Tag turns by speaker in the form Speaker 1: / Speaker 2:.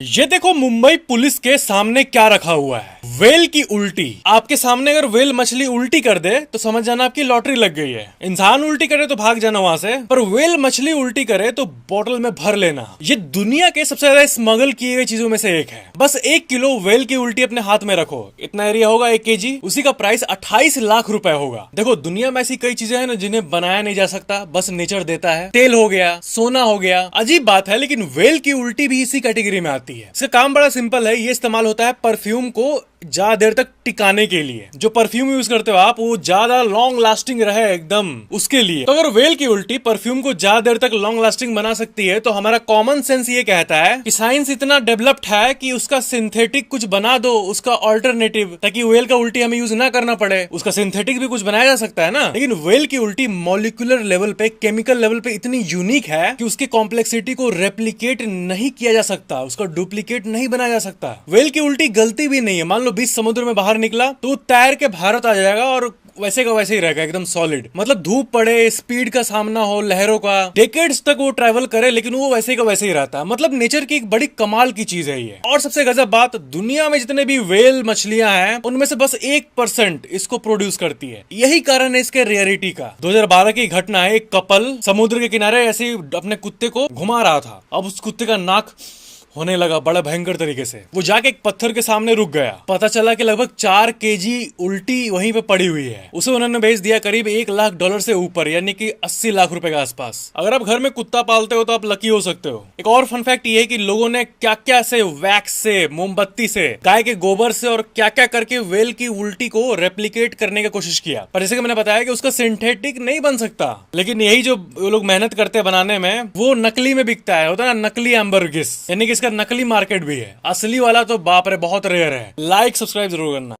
Speaker 1: ये देखो मुंबई पुलिस के सामने क्या रखा हुआ है। वेल की उल्टी। आपके सामने अगर वेल मछली उल्टी कर दे तो समझ जाना आपकी लॉटरी लग गई है। इंसान उल्टी करे तो भाग जाना वहां से, पर वेल मछली उल्टी करे तो बोतल में भर लेना। ये दुनिया के सबसे ज्यादा स्मगल किए गए चीजों में से एक है। बस 1 किलो वेल की उल्टी अपने हाथ में रखो, इतना एरिया होगा 1 केजी, उसी का प्राइस 28 लाख रुपए होगा। देखो दुनिया में ऐसी कई चीजें हैं ना जिन्हें बनाया नहीं जा सकता, बस नेचर देता है। तेल हो गया, सोना हो गया, अजीब बात है, लेकिन वेल की उल्टी भी इसी कैटेगरी में आती है। इसका काम बड़ा सिंपल है। ये इस्तेमाल होता है परफ्यूम को ज्यादा देर तक टिकाने के लिए। जो परफ्यूम यूज करते हो आप वो ज्यादा लॉन्ग लास्टिंग रहे एकदम, उसके लिए। तो अगर वेल की उल्टी परफ्यूम को ज्यादा देर तक लॉन्ग लास्टिंग बना सकती है तो हमारा कॉमन सेंस ये कहता है कि साइंस इतना डेवलप्ड है कि उसका सिंथेटिक कुछ बना दो, उसका ऑल्टरनेटिव, ताकि वेल का उल्टी हमें यूज ना करना पड़े। उसका सिंथेटिक भी कुछ बनाया जा सकता है ना। लेकिन वेल की उल्टी मॉलिक्यूलर लेवल पे, केमिकल लेवल पे इतनी यूनिक है कि उसकी कॉम्प्लेक्सिटी को रेप्लिकेट नहीं किया जा सकता, उसका डुप्लीकेट नहीं बनाया जा सकता। वेल की उल्टी गलती भी नहीं है। मान लो 20 समुद्र में बाहर निकला तो तैर के भारत आ जाएगा और वैसे का वैसे ही रहेगा, एकदम सॉलिड। मतलब धूप पड़े, स्पीड का सामना हो, लहरों का, डेकेड्स तक वो ट्रैवल करे, लेकिन वो वैसे का वैसे ही रहता है। मतलब नेचर की एक बड़ी कमाल की चीज है ये। और सबसे गजब बात, दुनिया में जितने भी वेल मछलियां हैं उनमें से बस 1% इसको प्रोड्यूस करती है। यही कारण है इसके रेयरिटी का। 2012 की घटना है। एक कपल समुद्र के किनारे ऐसे ही अपने कुत्ते को घुमा रहा था। अब उस कुत्ते का नाक होने लगा बड़ा भयंकर तरीके से। वो जाके एक पत्थर के सामने रुक गया। पता चला कि लगभग 4 केजी उल्टी वहीं पे पड़ी हुई है। उसे उन्होंने भेज दिया करीब $1 लाख से ऊपर, यानी कि 80 लाख रुपए के आसपास। अगर आप घर में कुत्ता पालते हो तो आप लकी हो सकते हो। एक और फन फैक्ट ये है कि लोगों ने क्या क्या से, वैक्स से, मोमबत्ती से, गाय के गोबर से और क्या क्या करके वेल की उल्टी को रेप्लिकेट करने की कोशिश किया। पर जैसे कि मैंने बताया कि उसका सिंथेटिक नहीं बन सकता। लेकिन यही जो लोग मेहनत करते हैं बनाने में, वो नकली में बिकता है। होता है ना नकली एम्बर्गिस, यानी कि इसका नकली मार्केट भी है। असली वाला तो बाप रे बहुत रेयर है। लाइक सब्सक्राइब जरूर करना।